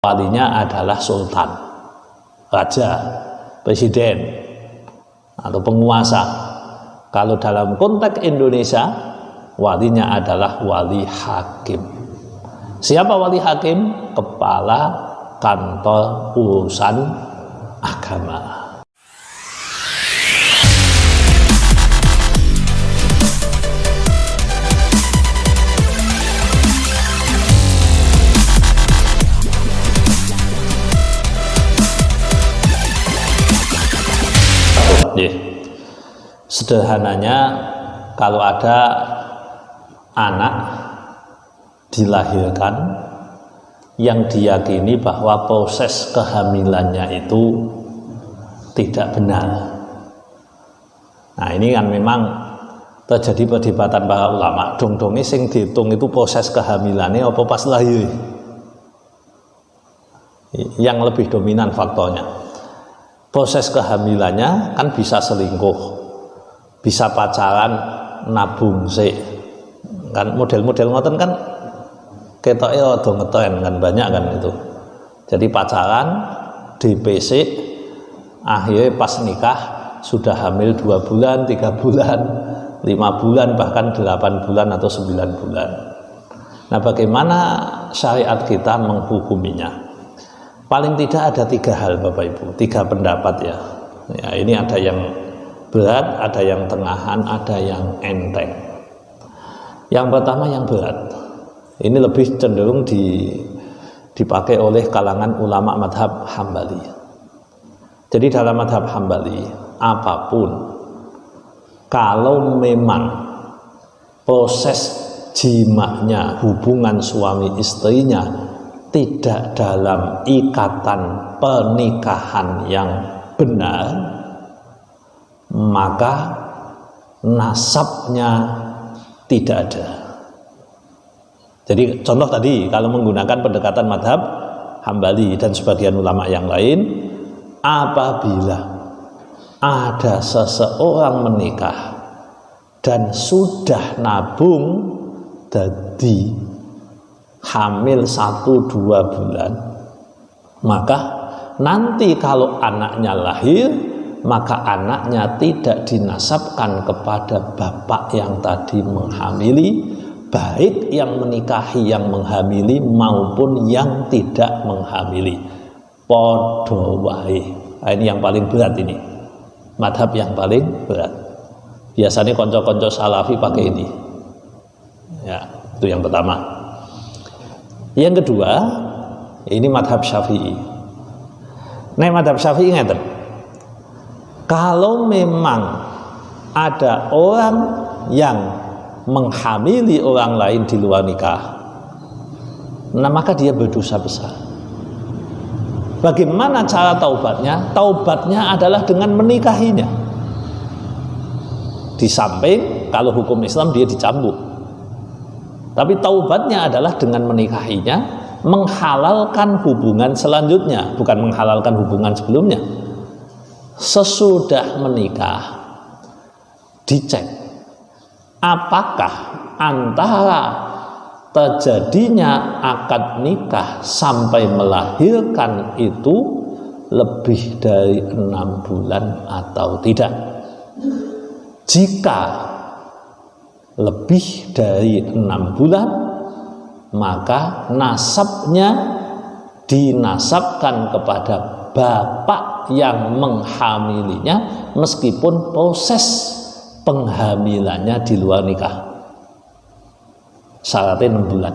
walinya adalah sultan, raja, presiden, atau penguasa. Kalau dalam konteks Indonesia, walinya adalah wali hakim. Siapa wali hakim? Kepala kantor urusan agama. Sederhananya, kalau ada anak dilahirkan yang diyakini bahwa proses kehamilannya itu tidak benar. Nah, ini kan memang terjadi perdebatan para ulama. Dong-dongi sing dihitung itu proses kehamilannya apa pas lahir? Yang lebih dominan faktornya. Proses kehamilannya kan bisa selingkuh, bisa pacaran, nabung sih, kan model-model ngoten kan ketoke rada ngetren kan, banyak kan itu. Jadi pacaran, DPC, akhirnya pas nikah sudah hamil 2 bulan, 3 bulan, 5 bulan, bahkan 8 bulan atau 9 bulan. Nah, bagaimana syariat kita menghukuminya? Paling tidak ada 3 hal Bapak Ibu, 3 pendapat ya. Ya, ini ada yang berat, ada yang tengahan, ada yang enteng. Yang pertama yang berat. Ini lebih cenderung dipakai oleh kalangan ulama madhab Hambali. Jadi dalam madhab Hambali, apapun, kalau memang proses jimaknya, hubungan suami istrinya tidak dalam ikatan pernikahan yang benar, maka nasabnya tidak ada. Jadi contoh tadi, kalau menggunakan pendekatan madhab Hambali dan sebagian ulama yang lain, apabila ada seseorang menikah dan sudah nabung jadi hamil 1-2 bulan, maka nanti kalau anaknya lahir, maka anaknya tidak dinasabkan kepada bapak yang tadi menghamili, baik yang menikahi yang menghamili maupun yang tidak menghamili. Podo wae. Nah, ini yang paling berat, ini madhab yang paling berat. Biasanya konco-konco salafi pakai ini. Ya, itu yang pertama. Yang kedua, ini madhab Syafi'i. Nah, madhab Syafi'i ngeten. Kalau memang ada orang yang menghamili orang lain di luar nikah, nah maka dia berdosa besar. Bagaimana cara taubatnya? Taubatnya adalah dengan menikahinya. Di samping kalau hukum Islam dia dicambuk. Tapi taubatnya adalah dengan menikahinya, menghalalkan hubungan selanjutnya, bukan menghalalkan hubungan sebelumnya. Sesudah menikah, dicek apakah antara terjadinya akad nikah sampai melahirkan itu lebih dari 6 bulan atau tidak. Jika lebih dari 6 bulan, maka nasabnya dinasabkan kepada bapak yang menghamilinya meskipun proses penghamilannya di luar nikah. Syaratnya 6 bulan.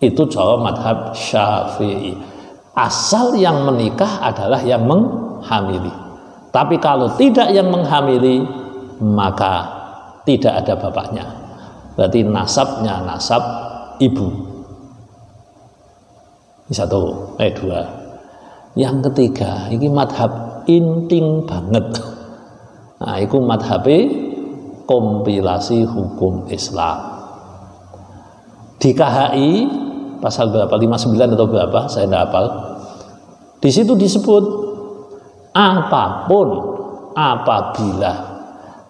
Itu cara madhab Syafi'i. Asal yang menikah adalah yang menghamili. Tapi kalau tidak yang menghamili, maka tidak ada bapaknya. Berarti nasabnya nasab ibu. Ini 2. Yang ketiga, ini madhab inting banget. Nah, itu madhab kompilasi hukum Islam. Di KHI pasal berapa, 59 atau berapa, saya tidak hafal. Di situ disebut apapun apabila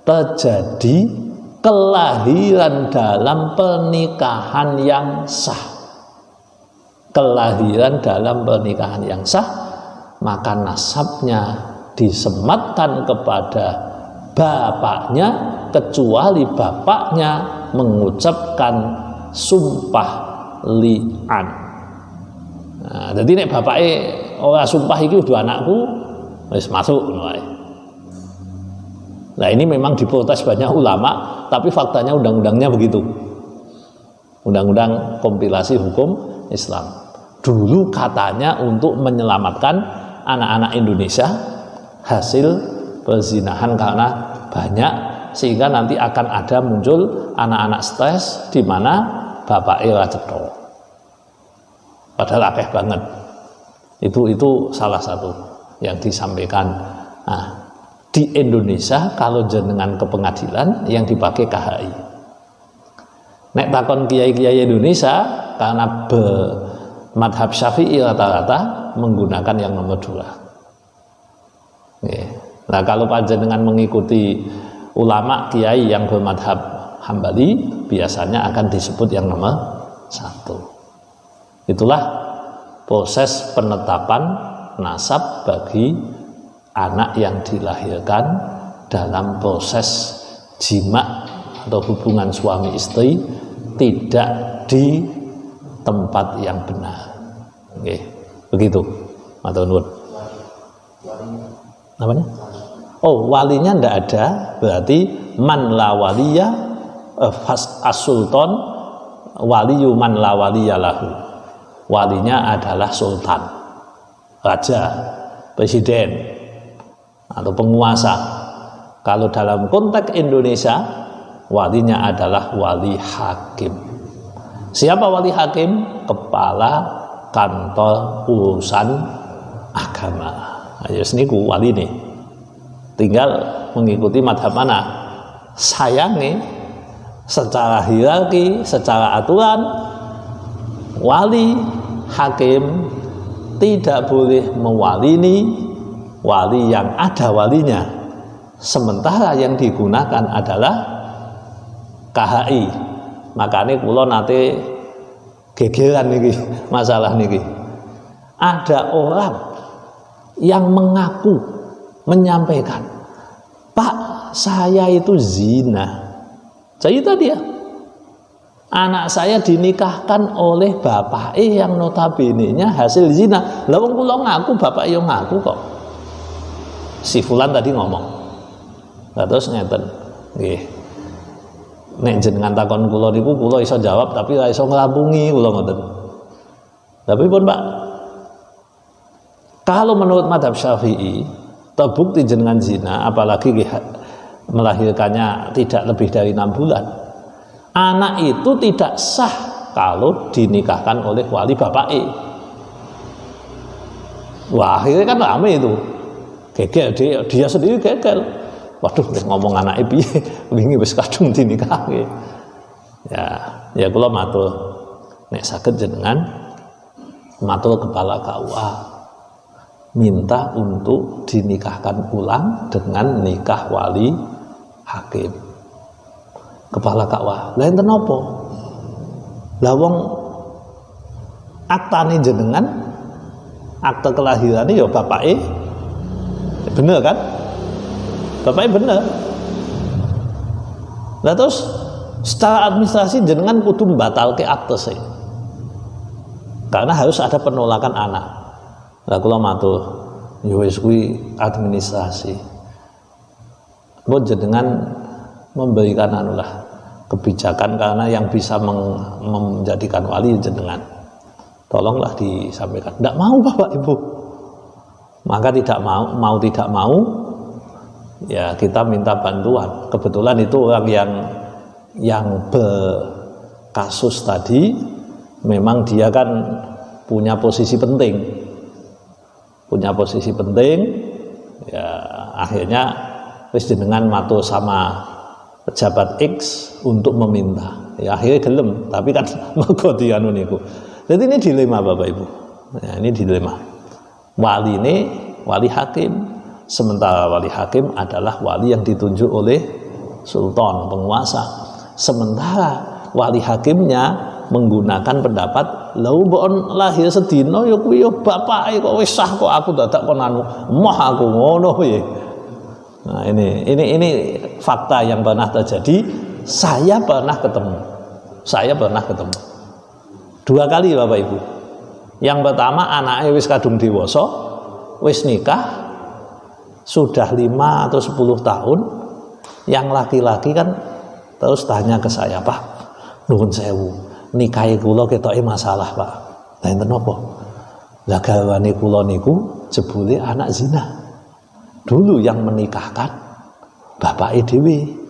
terjadi kelahiran dalam pernikahan yang sah. kelahiran dalam pernikahan yang sah, maka nasabnya disematkan kepada bapaknya kecuali bapaknya mengucapkan sumpah li'an. Nah, jadi nek bapake ora sumpah iki udah anakku, wis masuk ngono ae. Nah, ini memang diprotes banyak ulama, tapi faktanya undang-undangnya begitu. Undang-undang kompilasi hukum Islam. Dulu katanya untuk menyelamatkan anak-anak Indonesia hasil perzinahan karena banyak, sehingga nanti akan ada muncul anak-anak stres di mana bapak era cetha. Padahal akeh banget. Itu salah satu yang disampaikan. Nah, di Indonesia kalau jenengan ke pengadilan yang dipakai KHI. Nek takon kiai-kiai Indonesia karena madhab Syafi'i rata-rata menggunakan yang nomor 2. Nah, kalau panjenengan mengikuti ulama kiai yang bermadhab Hambali, biasanya akan disebut yang nomor 1. Itulah proses penetapan nasab bagi anak yang dilahirkan dalam proses jima atau hubungan suami istri tidak di tempat yang benar. Oke, begitu. Matur nuwun. Namanya? Oh, walinya ndak ada, berarti man la waliya as-sultan waliyu man la waliya lahu. Walinya adalah sultan, raja, presiden, atau penguasa. Kalau dalam konteks Indonesia, walinya adalah wali hakim. Siapa wali hakim? Kepala kantor urusan agama. Ayo seniku wali nih. Tinggal mengikuti madhab mana. Sayangnya secara hierarki, secara aturan, wali hakim tidak boleh mewalini wali yang ada walinya, sementara yang digunakan adalah KHI. Makanya kula nate gegeran niki masalah niki. Ada orang yang mengaku menyampaikan, Pak, saya itu zina. Cerita dia, anak saya dinikahkan oleh bapak yang notabene-nya hasil zina. Lah wong kula ngaku, bapak yang ngaku kok. Si fulan tadi ngomong. Lah terus ngeten. Nggih. Nek jenengan takon kula niku kula iso jawab tapi ora iso ngrampungi kula ngoten. Tapi pun Pak, kalau menurut madhab Syafi'i, terbukti jenengan zina, apalagi melahirkannya tidak lebih dari 6 bulan, anak itu tidak sah kalau dinikahkan oleh wali bapake. Wah, akhirnya kan rame itu. Geger dia sendiri geger. Waduh, ngomong anake piye? Wingi wis kadung dinikahke. Ya kula matur, nek saged jenengan matur kepala KUA minta untuk dinikahkan ulang dengan nikah wali hakim. Kepala KUA, lha enten napa? Lah wong aktane jenengan, akte kelahirane ya bapake bener kan? Bapaknya bener. Nah terus secara administrasi jenengan kudu membatalke akte sih, karena harus ada penolakan anak. Lah kula matur, ya wis kuwi administrasi. Mbok jenengan memberikan anulah kebijakan, karena yang bisa menjadikan wali jenengan. Tolonglah disampaikan. Tidak mau Bapak Ibu. Maka tidak mau, ya kita minta bantuan. Kebetulan itu orang yang berkasus tadi memang dia kan punya posisi penting, ya akhirnya wis jenengan matur sama pejabat X untuk meminta, ya akhirnya gelem, tapi kan mergo dianu niku. Jadi ini dilema Bapak Ibu, ya, ini dilema. Wali ini wali hakim, sementara wali hakim adalah wali yang ditunjuk oleh sultan, penguasa. Sementara wali hakimnya menggunakan pendapat lha mbok lahir sedina ya kuwi ya bapake kok wis sah kok aku dadak kon anu moh aku ngono piye. Nah, ini fakta yang pernah terjadi. Saya pernah ketemu 2 kali Bapak Ibu. Yang pertama anaknya wis kadung dewasa, wis nikah sudah 5 atau 10 tahun. Yang laki-laki kan terus tanya ke saya, Pak, nuwun sewu, nikahe kula ketoke masalah, Pak. Lah enten napa? Lah garwane kula niku jebule anak zina. Dulu yang menikahkan bapake dhewe.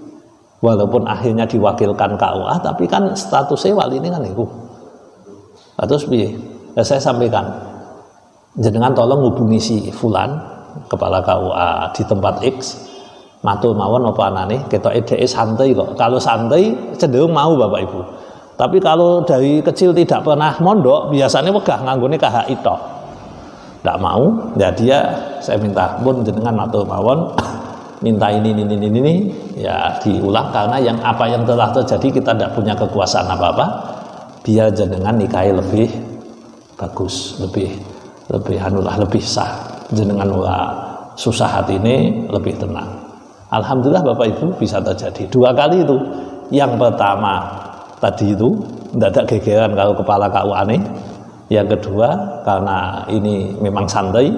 Walaupun akhirnya diwakilkan KUA, tapi kan statusnya wali ini kan niku. Terus piye? Ya saya sampaikan, jenengan tolong hubungi si fulan, kepala KUA di tempat X, matur mawon apa anane, ketoke dhek santai kok. Kalau santai cenderung mau Bapak Ibu. Tapi kalau dari kecil tidak pernah mondok, biasanya wegah nganggone KHI tok. Tidak mau, ya dia saya minta pun jenengan matur mawon, minta ini ya diulang, karena apa yang telah terjadi kita tidak punya kekuasaan apa-apa. Biar jenengan nikahi lebih bagus, lebih lebih sah, jenengan susah hati ini lebih tenang. Alhamdulillah Bapak Ibu bisa terjadi 2 kali itu. Yang pertama tadi itu tidak ada gegeran kalau kepala KUA ini. Yang kedua karena ini memang santai,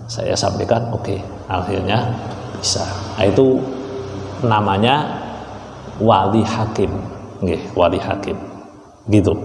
saya sampaikan oke, akhirnya bisa. Nah, itu namanya wali hakim, wali hakim gitu.